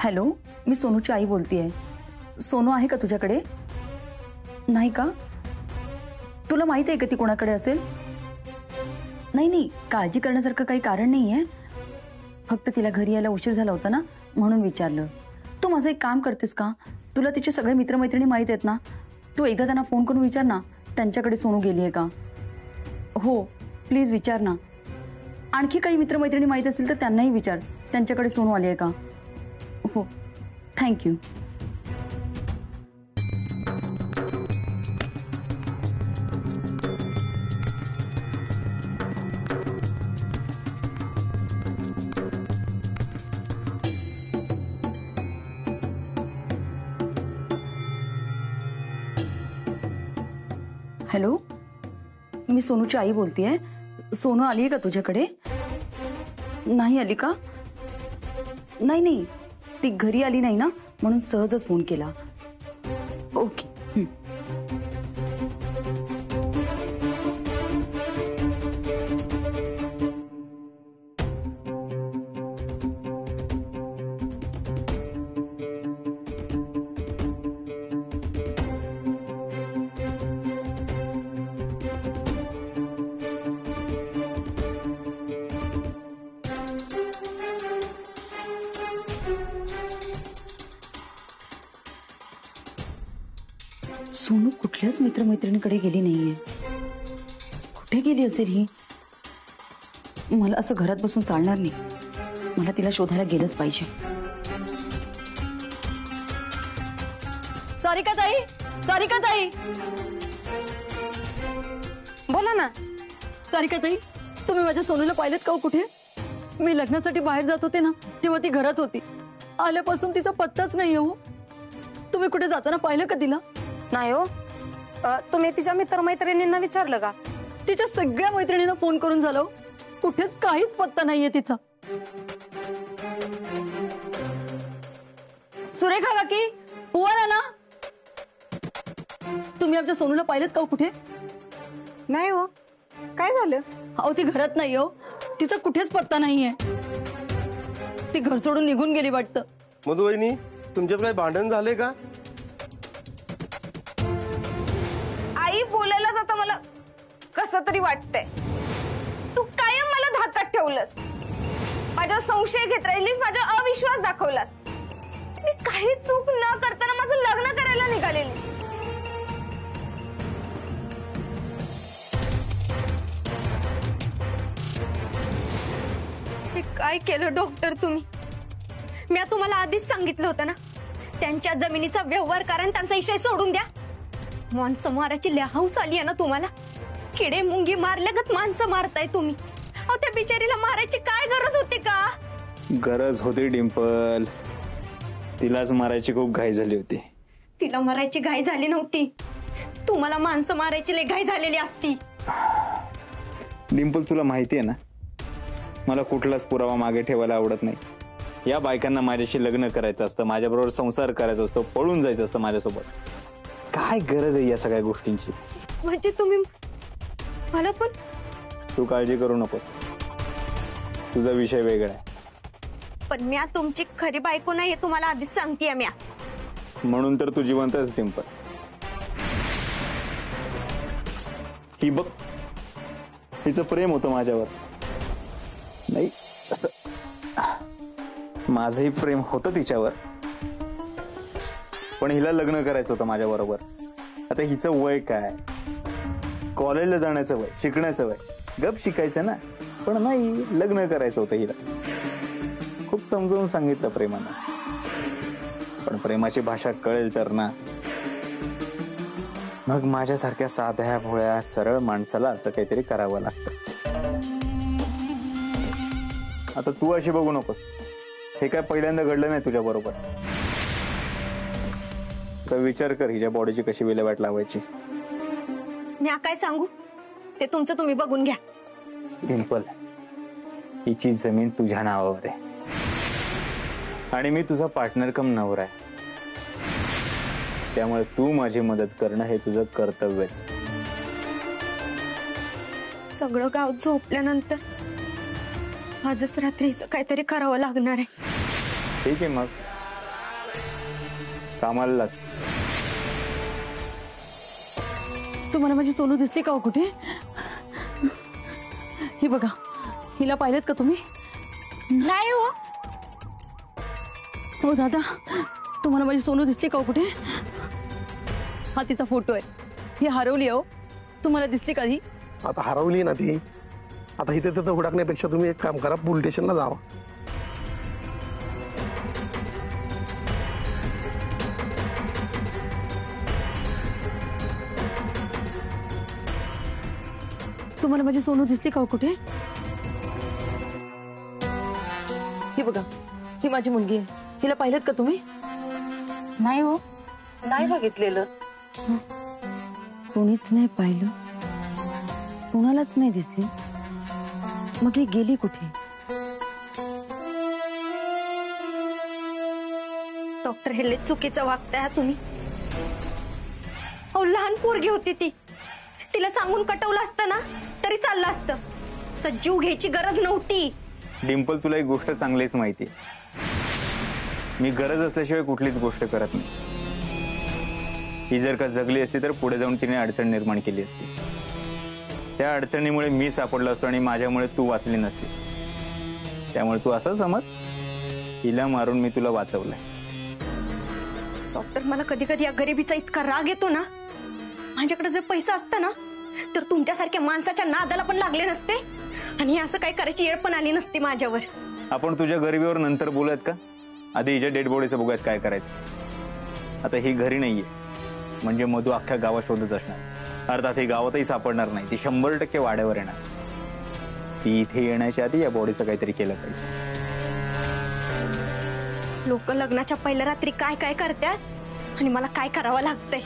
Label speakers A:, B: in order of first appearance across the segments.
A: Hello, मी सोनूची आई बोलतेय. सोनू आहे का तुझ्याकडे? नाही का? तुला माहित आहे का ती कोणाकडे असेल? नाही नाही, काळजी करण्यासारखं काही कारण नाहीये. फक्त तिला घरी यायला उशीर झाला होता ना, म्हणून विचारलं. तू माझं एक काम करतेस का? तुला तिचे सगळे मित्रमैत्रिणी माहित आहेत ना, तू एकदा त्यांना फोन करून विचार ना त्यांच्याकडे सोनू गेली आहे का. हो प्लीज विचार ना. आणखी काही मित्रमैत्रिणी माहित असेल तर त्यांनाही विचार, त्यांच्याकडे सोनू आली आहे का. हो थँक्यू. हॅलो, मी सोनूची आई बोलतेय. सोनू आली आहे का तुझ्याकडे? नाही आली का? नाही नाही, ती घरी आली नाही ना, म्हणून सहजच फोन केला. ओके. सोनू कुठल्याच मित्रमैत्रिणीकडे गेली नाहीये. कुठे गेली असेल ही? मला असं घरात बसून चालणार नाही. मला तिला शोधायला गेलंच पाहिजे. सारिका ताई, सारिका ताई,
B: बोला ना.
A: सारिका ताई, तुम्ही माझ्या सोनूला पाहिलेत का? कुठे? मी लग्नासाठी बाहेर जात होते ना, तेव्हा ती घरात होती. आल्यापासून तिचा पत्ताच नाही हो. तुम्ही कुठे जाताना पाहिलं का तिला?
B: नाही हो. तुम्ही तिच्या मित्रमैत्रिणींना विचारलं का?
A: तिच्या सगळ्या मैत्रिणींना फोन करून झालं, कुठेच काहीच पत्ता नाहीये तिचा. सुरेखा काकी, पुआ ना. तुम्ही आमच्या सोनूला पाहिलेत का कुठे?
C: नाही हो. काय झालं?
A: अहो ती घरात नाही हो. तिचा कुठेच पत्ता नाहीये. ती घर सोडून निघून गेली वाटतं.
D: मधुवहिनी, तुमच्यात काही भांडण झाले का?
B: आई बोलायला जाता मला कसं तरी वाटतंय. तू कायम मला धाकात ठेवलंस, माझ्यावर संशय घेत राहिलीस, माझ्यावर अविश्वास दाखवलास. मी काही चूक न करताना माझं लग्न करायला निघालेलीस. हे काय केलं डॉक्टर तुम्ही? मी तुम्हाला आधीच सांगितलं होतं ना, त्यांच्या जमिनीचा व्यवहार कारण त्यांचा विषय सोडून द्या. माणसं मारायची लय हौस आली आहे ना तुम्हाला. किडे मुंगी मारल्यागत माणसं मारताय तुम्ही. अहो त्या बिचारीला मारायची काय गरज होती का?
E: गरज होती डिंपल, तिलाच मारायची खूप घाई झाली होती.
B: तिला मारायची घाई झाली नव्हती, तुम्हाला माणसं मारायची लय घाई झालेली असती.
E: डिंपल तुला माहिती आहे ना, मला कुठलाच पुरावा मागे ठेवायला आवडत नाही. या बायकांना माझ्याशी लग्न करायचं असतं, माझ्याबरोबर संसार करायचा असतो, पळून जायचं असतं माझ्यासोबत. काय गरज आहे या सगळ्या गोष्टींची?
B: म्हणजे तुम्ही मला पण.
E: तू काळजी करू नकोस, तुझा विषय वेगळा आहे.
B: पण मी तुमची खरी बायको नाही हे तुम्हाला आधीच सांगतेय. मी
E: म्हणून तर तू जिवंतच डिंपल. ही बघ, हिचं प्रेम होतं माझ्यावर. नाही असं, माझंही प्रेम होतं तिच्यावर, पण हिला लग्न करायचं होतं माझ्या बरोबर. आता हिचं वय काय? कॉलेजला जाण्याचं वय, शिकण्याचं वय. गप शिकायचं ना, पण नाही, लग्न करायचं होतं हिला. खूप समजावून सांगितलं प्रेमानं, पण प्रेमाची भाषा कळेल तर ना. मग माझ्यासारख्या साध्या भोळ्या सरळ माणसाला असं काहीतरी करावं लागतं. आता तू अशी बघू नकोस, हे काय पहिल्यांदा घडलं नाही तुझ्या बरोबर. तर विचार कर हिच्या बॉडीची कशी विल्हेवाट लावायची.
B: मी काय सांगू ते तुमचं तुम्ही बघून घ्या.
E: डिंपल, हिची जमीन तुझ्या नावावर आहे आणि मी तुझा पार्टनर कम नवरा आहे. त्यामुळे तू माझी मदत करणं हे तुझं कर्तव्यच.
B: सगळं गाव झोपल्यानंतर आजच रात्रीचं काहीतरी करावं लागणार आहे.
E: ठीक आहे, मग कामाला लाग.
A: तुम्हाला माझी सोनू दिसली का हो कुठे? ही बघा, हिला पाहिलेत का तुम्ही?
B: नाही हो.
A: हो दादा, तुम्हाला माझी सोनू दिसली का हो कुठे? हा तिचा फोटो आहे. ही हरवली हो. तुम्हाला दिसली का ही?
D: आता हरवली ना ती. आता इथे तिथं हुडकण्यापेक्षा तुम्ही एक काम करा, पोलीस स्टेशनला जावा.
A: तुम्हाला माझी सोनू दिसली का हो कुठे? ही बघा, ही माझी मुलगी आहे. हिला पाहिलेत का तुम्ही?
C: नाही हो, नाही बघितलेलं.
A: कोणीच नाही पाहिलं, कोणालाच नाही दिसली. मग ही गेली कुठे?
B: डॉक्टर हे चुकीचं वागताय तुम्ही. अहो, लहान पोरगी होती ती. तिला सांगून कटवलं असतं ना तरी चाललं असतं. सजीव घ्यायची गरज नव्हती.
E: डिंपल, तुला एक गोष्ट चांगलीच माहिती. मी गरज असल्याशिवाय कुठलीच गोष्ट करत नाही. ही जर का जगली असती तर पुढे जाऊन तिने अडचण निर्माण केली असती. त्या अडचणीमुळे मी सापडलो असतो आणि माझ्यामुळे तू वाचली नसतीस. त्यामुळे तू असं समज, हिला मारून मी तुला वाचवलंय.
B: डॉक्टर, मला कधी कधी या गरिबीचा इतका राग येतो ना. माझ्याकडे जर पैसा असता ना तर तुमच्यासारख्या माणसाच्या नादाला पण लागले नसते आणि असं काय करायची येळ पण आली नसती माझ्यावर.
E: आपण तुझ्या गरिबीवर नंतर बोलूयात का? आधी हिच्या डेड बॉडीचं बघूयात काय करायचं. आता ही घरी नाहीये म्हणजे मधू अख्ख्या गावात शोधत असणार. अर्थात ही गावातही सापडणार नाही. ती 100% वाड्यावर येणार. ती इथे येण्याच्या आधी या बॉडीचं काहीतरी केलं पाहिजे.
B: लोक लग्नाच्या पहिल्या रात्री काय काय करतात आणि मला काय करावं लागतंय.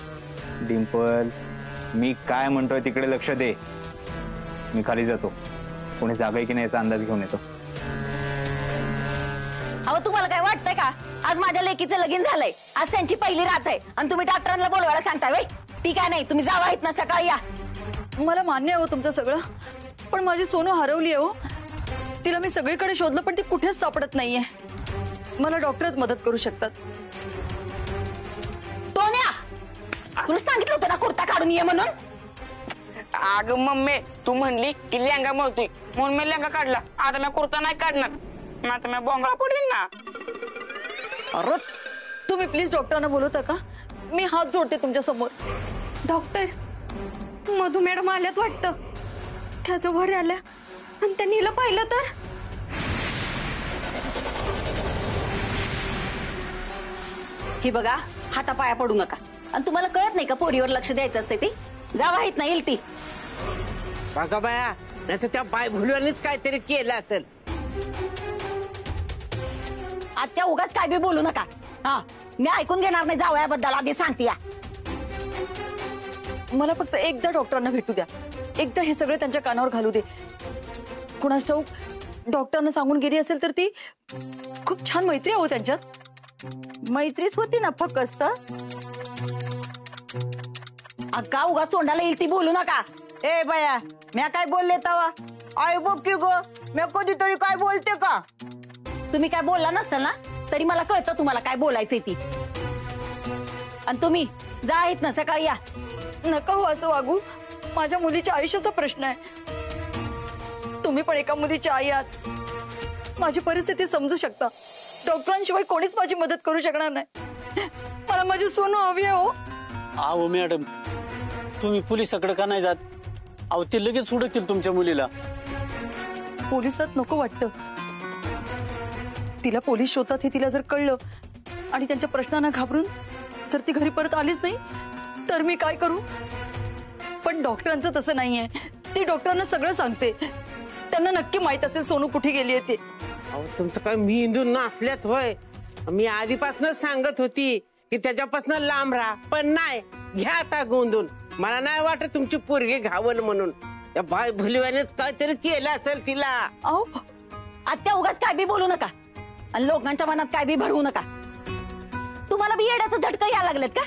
E: डिंपल, मी काय म्हणतोय तिकडे लक्ष दे. मी खाली जातो, कोणी जागा आहे की नाही याचा अंदाज घेऊन येतो.
F: अहो, तुम्हाला काय वाटतंय का? आज माझ्या लेकीचं लगीन झालंय. आज त्यांची पहिली रात आहे आणि तुम्ही डॉक्टरांना बोलवायला सांगताय वय? ती काय नाही, तुम्ही जावा आहेत ना, सकाळी या.
A: मला मान्य आहे हो तुमचं सगळं, पण माझी सोनू हरवली आहे हो. तिला मी सगळीकडे शोधलं पण ती कुठेच सापडत नाहीये. मला डॉक्टरच मदत करू शकतात.
F: टोन्या, तुला सांगितलं होतं ना कुर्ता काढून ये म्हणून.
G: अग मम्मी, तू म्हणली की लेंगा मोळतोय म्हणून मी लेंगा काढला. आता मी कुर्ता नाही काढणार. मग आता मी बोंगळा पडेल ना.
A: अरे तुम्ही प्लीज डॉक्टरांना बोलवता का? मी हात जोडते तुमच्या समोर.
B: डॉक्टर, मधू मॅडम आल्यात वाटतं. त्याचं वर आल्या आणि त्यांनी हिला पाहिलं तर.
F: ही बघा, हातापाया पडू नका. आणि तुम्हाला कळत नाही का पोरीवर लक्ष द्यायचं असते? ती जावा आहेत ना, येईल ती.
C: बघा बाया, नाही तर त्या बाय भुलवानीच काहीतरी केलं असेल.
F: आत्या, उगाच काय बी बोलू नका. हा, मी ऐकून घेणार नाही जावयाबद्दल, आधी सांगते या.
A: मला फक्त एकदा डॉक्टरांना भेटू द्या. एकदा हे सगळे त्यांच्या कानावर घालू दे. कुणास ठाऊक डॉक्टरांना सांगून गेली असेल तर ती खूप छान मैत्री आहे हो त्यांच्यात.
F: मैत्रीच होती ना फक्त. अक्का, उगाच तोंडाला येईल ती बोलू नका.
C: ए बाया, मी काय बोलले तवा? आई बघ की गो, मी कधीतरी काय बोलते का?
F: तुम्ही काय बोलला नसताल ना तरी मला कळतं तुम्हाला काय बोलायचंय ती. आणि तुम्ही जा आहेत ना, सकाळी या.
A: नका हो असं वागू. माझ्या मुलीच्या आयुष्याचा प्रश्न आहे. तुम्ही पण एका मुलीची आई आहात. माझी परिस्थिती समजू शकता. डॉक्टरांशिवाय कोणीच माझी मदत करू शकणार नाही. मला माझी सोनू हवी आहे हो.
H: अहो मॅडम, तुम्ही पोलिसाकडे का नाही जात? अहो, ते लगेच सोडतील तुमच्या मुलीला.
A: पोलिसात नको वाटतं. तिला पोलीस शोधतात हे तिला जर कळलं आणि त्यांच्या प्रश्नांना घाबरून जर ती घरी परत आलीच नाही तर मी काय करू? पण डॉक्टरांचं तसं नाहीये. ती डॉक्टरांना सगळं सांगते. त्यांना नक्की माहित असेल सोनू कुठे गेली आहे ते.
C: अहो, तुमचं काय मी इंदून नाचल्यात होय? मी आधीपासूनच सांगत होती की त्याच्यापासून लांब राहा, पण नाही. घ्या आता गोंधून. मला नाही वाटत तुमची पोरगी घावल म्हणून. त्या बाय भुलवानीच काहीतरी केलं असेल तिला.
A: अहो,
F: आत्या, उगाच काय बी बोलू नका आणि लोकांच्या मनात काय बी भरवू नका. तुम्हाला बी येड्याचं झटकं यायला लागलेत का?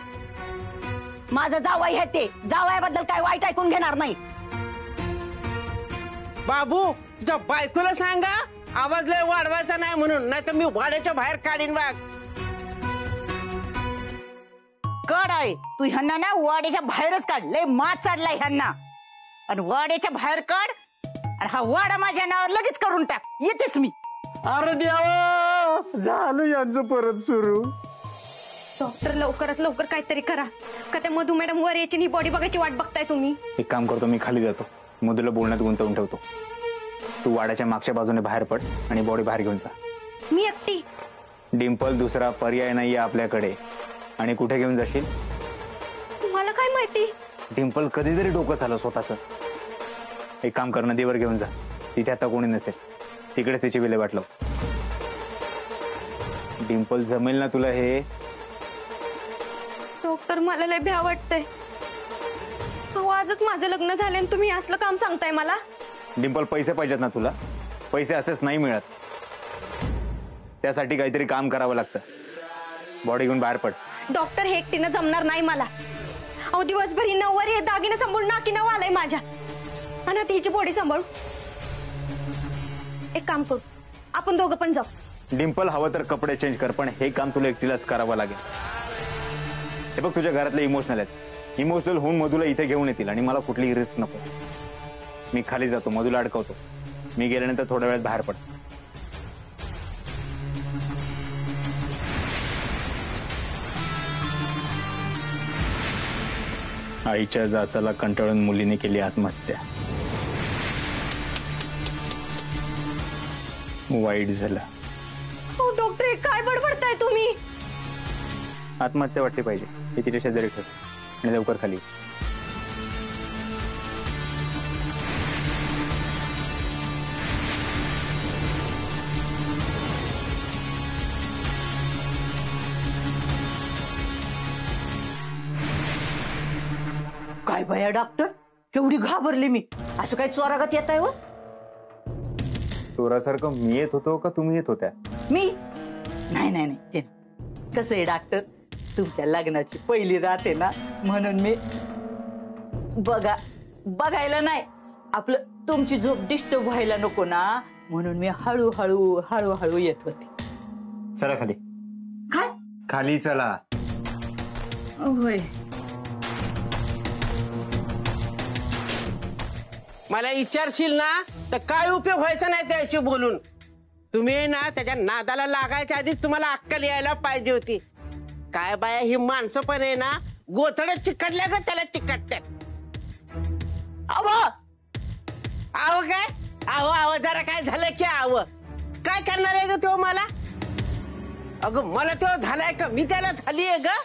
F: माझं जावई आहे ते. जावयाबद्दल काय वाईट ऐकून घेणार नाही.
C: बाबू, तुझ्या बायकोला सांगा आवाज लय वाढवायचा नाही म्हणून, नाही तर मी वाड्याच्या बाहेर काढीन. बाग
F: कड आहे तू ह्यांना ना वाड्याच्या बाहेरच काढ. लय मात चढलाय ह्यांना. आणि वाड्याच्या बाहेर काढ आणि हा वाडा माझ्या नावावर लगेच करून टाक. येतेच मी.
E: अरे देवा, झालं यांचं परत सुरू.
B: डॉक्टर लवकरात लवकर काहीतरी करा. का त्या मधू मॅडम वर यायची ही बॉडी बघायची वाट बघताय तुम्ही?
E: एक काम करतो, मी खाली जातो, मधूला बोलण्यात गुंतवून ठेवतो. तू वाड्याच्या मागच्या बाजूने बाहेर पड आणि बॉडी बाहेर घेऊन जा.
B: मी एकटी?
E: डिंपल, दुसरा पर्याय नाहीये आपल्याकडे. आणि कुठे घेऊन जाशील?
B: मला काय माहिती.
E: डिंपल कधीतरी डोकं झालं स्वतःच. एक काम कर, नदीवर घेऊन जा. तिथे आता कोणी नसेल, तिकडे तिची विल्हेवाट लाव. डिंपल, जमेल ना तुला हे?
B: डॉक्टर मला लय भ्या वाटतंय. अहो आजच माझं लग्न झालं आणि तुम्ही असलं काम सांगताय मला?
E: डिंपल, पैसे पाहिजेत ना तुला? पैसे असेच नाही मिळत. त्यासाठी काहीतरी काम करावं लागतं. बॉडी घेऊन बाहेर पड.
B: डॉक्टर, हे एकटीनं जमणार नाही मला. अहो दिवसभर ही नऊवारी हे दागिने सांभाळून नाकी नऊ आलंय माझ्या. आणि आता हिची बॉडी सांभाळू. एक काम करू, आपण दोघं पण जाऊ.
E: डिंपल, हवं तर कपडे चेंज कर, पण हे काम तुला एकटीलाच करावं लागेल. हे बघ, तुझ्या घरातले इमोशनल आहेत. इमोशनल होऊन मधुला इथे घेऊन येतील आणि मला कुठलीही रिस्क नको. मी खाली जातो, मधुला अडकवतो. मी गेल्यानंतर थोड्या वेळात बाहेर पड. आईच्या जाचाला कंटाळून मुलीने केली आत्महत्या. वाईट झालं.
B: हो डॉक्टर, हे काय बडबडताय तुम्ही?
E: आत्महत्या वाटली पाहिजे, हे तिच्या शेजारी ठेव आणि लवकर खाली.
F: काय भया डॉक्टर, केवढी घाबरली मी. असं काय चोरागत येत आहे हो?
E: चोरासारखं मी येत होतो का तुम्ही येत होत्या?
F: मी नाही नाही नाही, ते कसं आहे डॉक्टर, तुमच्या लग्नाची पहिली रात आहे ना, म्हणून मी बघायला नाही, आपलं तुमची झोप डिस्टर्ब व्हायला नको ना, म्हणून मी हळूहळू हळूहळू येत होते.
E: चला खाली.
F: काय?
E: खाली चला.
F: होय.
C: मला विचारशील ना तर काय उपयोग व्हायचा नाही त्याशी बोलून. तुम्ही ना त्याच्या नादाला लागायच्या आधीच तुम्हाला अक्कल यायला पाहिजे होती. काय बाया, ही माणसं पण आहे ना, गोचडे चिकटल्या ग त्याला चिकटतात. आव काय आव जरा काय झालं की आव काय करणार आहे ग तो मला? अगं मला तो झालाय का मी त्याला झाली आहे ग?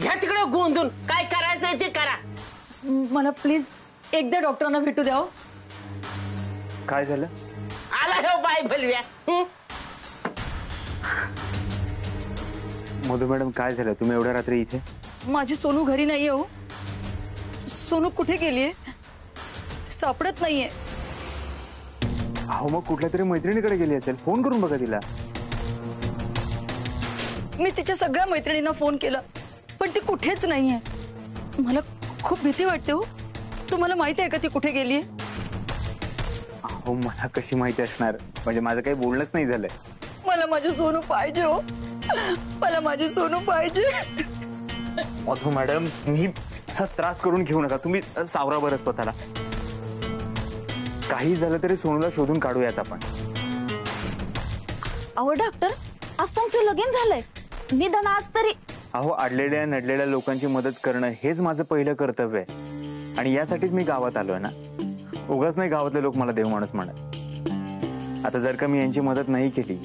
C: घ्या तिकडे गोंधून, काय करायचंय ते करा.
A: मला प्लीज एकदा डॉक्टरांना भेटू द्या.
E: काय झालं?
C: आला हो बाय भलव्या.
E: मधु मॅडम, काय झालं? तुम्ही एवढ्या रात्री इथे?
A: माझी सोनू घरी नाहीये हो. सोनू कुठे गेलीये? सापडत नाहीये.
E: अहो, मग कुठल्या तरी मैत्रिणीकडे गेली असेल. फोन करून बघा तिला.
A: मी तिच्या सगळ्या मैत्रिणींना फोन केला, पण ती कुठेच नाहीये. मला खूप भीती वाटते हो. तुम्हाला माहिती आहे का ती कुठे गेलीये?
E: अहो, मला कशी माहिती असणार? म्हणजे माझं काही बोलणंच नाही झालंय.
A: मला माझी सोनू पाहिजे हो. मला माझी सोनू पाहिजे.
E: मधु मॅडम, तुम्ही असा त्रास करून घेऊ नका. तुम्ही सावरा बरं स्वतःला. काही झालं तरी सोनूला शोधून काढूयाच आपण.
F: अहो डॉक्टर, आज तुमचं लगीन झालंय, निदान आज तरी.
E: अहो, अडलेल्या नडलेल्या लोकांची मदत करणं हेच माझं पहिलं कर्तव्य आहे. आणि यासाठीच मी गावात आलोय ना. उगाच नाही गावातले लोक मला देव माणूस म्हणत. आता जर का मी यांची मदत नाही केली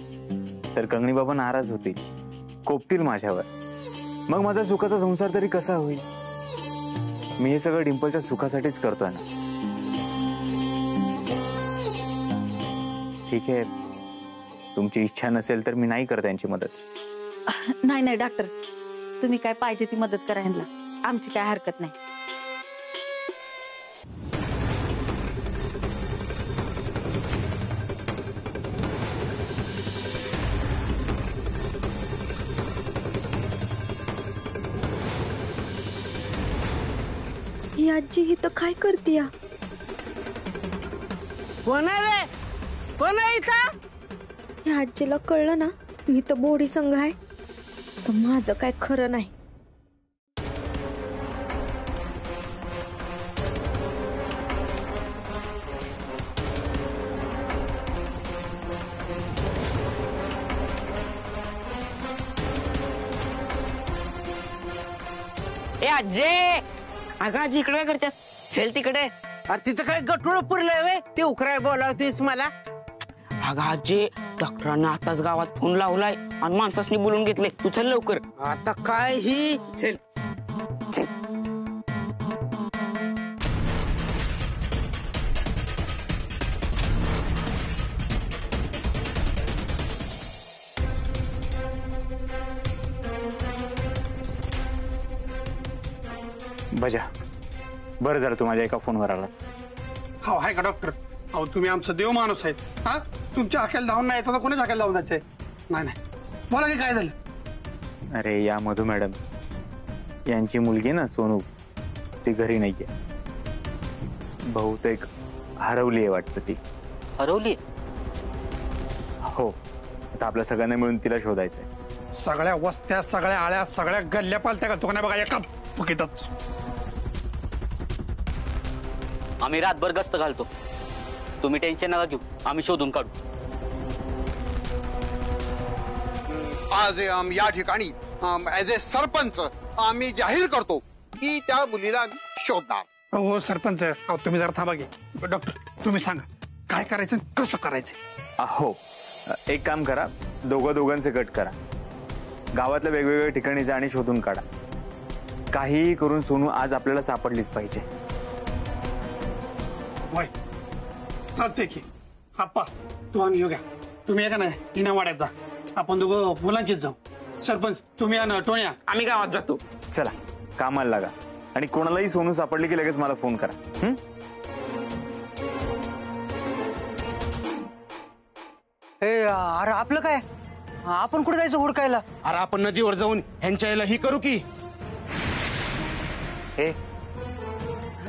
E: तर कंगणी बाबा नाराज होतील, कोपतील माझ्यावर. मग माझा सुखाचा संसार तरी कसा होईल? मी हे सगळं डिंपलच्या सुखासाठीच करतोय ना. ठीक आहे, तुमची इच्छा नसेल तर मी नाही करत यांची मदत.
F: नाही नाही डॉक्टर, तुम्ही काय पाहिजे ती मदत करा ह्यांना. आमची काय हरकत नाही.
B: ही आजी ही तर काय करते?
C: कोण आहे रे? कोण आहे इथं?
B: या आजीला कळलं ना मी तर बोडी संघ आहे तर माझं काय खरं नाही.
G: ए आजे, अगं आजी इकडे काय करतेस? चल तिकडे.
C: अरे तिथं काय गटोळ पुरलंय वे ते उकराय बोलावतीस मला?
G: अगं आजी, डॉक्टरांना आताच गावात फोन लावलाय आणि माणसासनी बोलून घेतले. तू चल लवकर.
C: आता काय ही
G: चल.
E: बजा, बरं झालं तू माझ्या एका फोनवर आलास.
I: हो आहे का डॉक्टर? अहो तुम्ही आमचं देव माणूस आहेत. हा, तुमच्या हाकेला धावून नाही यायचं तर कोणीच हाकेला धावून जायचंय? नाही नाही, बोला की काय झालं?
E: अरे या मधू मॅडम यांची मुलगी ना सोनू, ती घरी नाहीये. बहुतेक हरवली आहे वाटतं ती.
H: हरवली?
E: हो, आता आपल्या सगळ्यांना मिळून तिला शोधायचंय.
I: सगळ्या वस्त्या, सगळ्या आळ्या, सगळ्या गल्ल्या पालत्या का? तो नाही बघा एका फुकीतच.
H: आम्ही रातभर गस्त घालतो, तुम्ही टेन्शन नका घेऊ, आम्ही शोधून काढू.
J: आज या ठिकाणी ऍज ए सरपंच आम्ही जाहीर करतो की त्या मुलीला आम्ही शोधणार.
I: हो सरपंच, अहो तुम्ही जरा थांबा की. डॉक्टर तुम्ही सांगा काय करायचं, कसं करायचं?
E: हो, एक काम करा, दोघांचे गट करा, गावातल्या वेगवेगळ्या ठिकाणी जा आणि शोधून काढा. काहीही करून सोनू आज आपल्याला सापडलीच पाहिजे.
I: होय चालते की. आप्पा तू आण घेऊ घ्या. तुम्ही का नाही तिना वाड्यात जा, आपण दोघं मुलांचीच जाऊ. सरपंच तुम्ही आण टोण्या,
G: आम्ही गावात जातो.
E: चला कामाला लागा आणि कोणालाही सोनू सापडली की लगेच मला फोन करा.
K: अरे आपलं काय, आपण कुठे जायचं हुडकायला?
G: अरे आपण नदीवर जाऊन ह्यांच्या याला ही करू की.
K: हे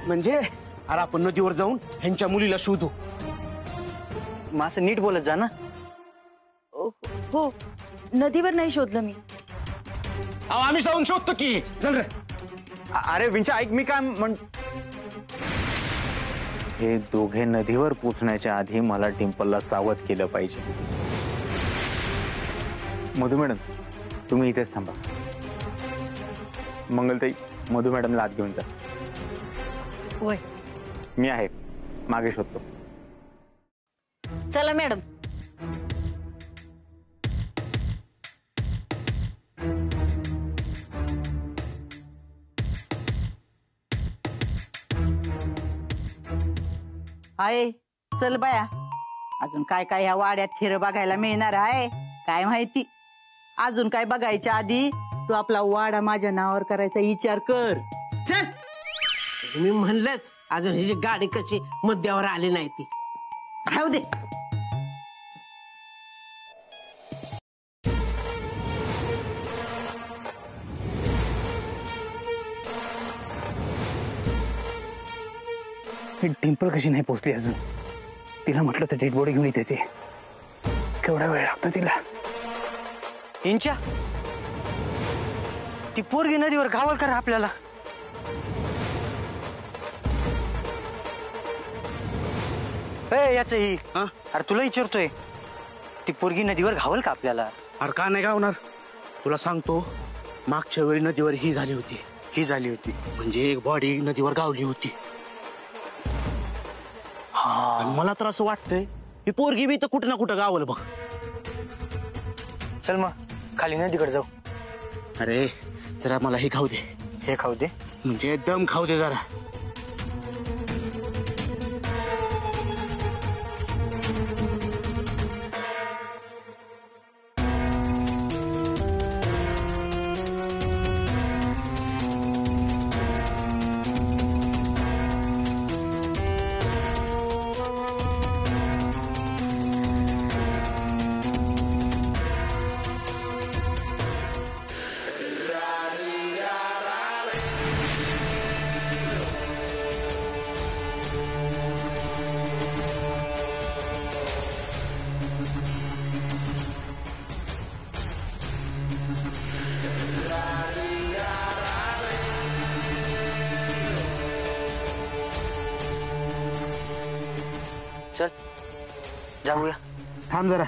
G: म्हणजे अरे आपण नदीवर जाऊन ह्यांच्या मुलीला शोधू.
K: मग असं नीट बोलत जा ना.
A: हो, नदीवर नाही शोधलं मी.
G: आम्ही जाऊन शोधतो की. चल रे.
E: अरे विंचा ऐक, मी काय हे दोघे नदीवर पोचण्याच्या आधी मला डिंपलला सावध केलं पाहिजे. मधू मॅडम तुम्ही इथेच थांबा. मंगलताई मधू मॅडमला आत घेऊन जा.
F: होय,
E: मी आहे मागे शोधतो.
F: चला मॅडम.
L: आहे चल बाया, अजून काय काय ह्या वाड्यात खिरं बघायला मिळणार आहे काय माहिती. अजून काय बघायच्या आधी तू आपला वाडा माझ्या नावावर करायचा विचार कर.
C: चल, तुम्ही म्हणलंच अजून ही गाडी कशी मुद्द्यावर आली नाही ती. राहू दे.
K: डिंपल कशी नाही पोचली अजून? तिला म्हटलं तर डेड बॉडी घेऊन येतेच. केवढा वेळ लागतो तिला? इंच्या ती पोरगी नदीवर घावल करा आपल्याला. याच ही अरे तुला विचारतोय, ती पोरगी नदीवर घावल का आपल्याला?
G: अरे का नाही गावणार, तुला सांगतो. मागच्या वेळी नदीवर ही झाली होती. म्हणजे एक बॉडी नदीवर गावली होती. आणि मला तर असं वाटतंय ही पोरगी बी तर कुठं ना कुठं गावलं बघ.
K: चल मग खाली नदीकडे जाऊ.
G: अरे जरा मला हे खाऊ दे.
K: हे खाऊ दे
G: म्हणजे दम खाऊ दे जरा.
K: चल जाऊया.
G: थांब जरा.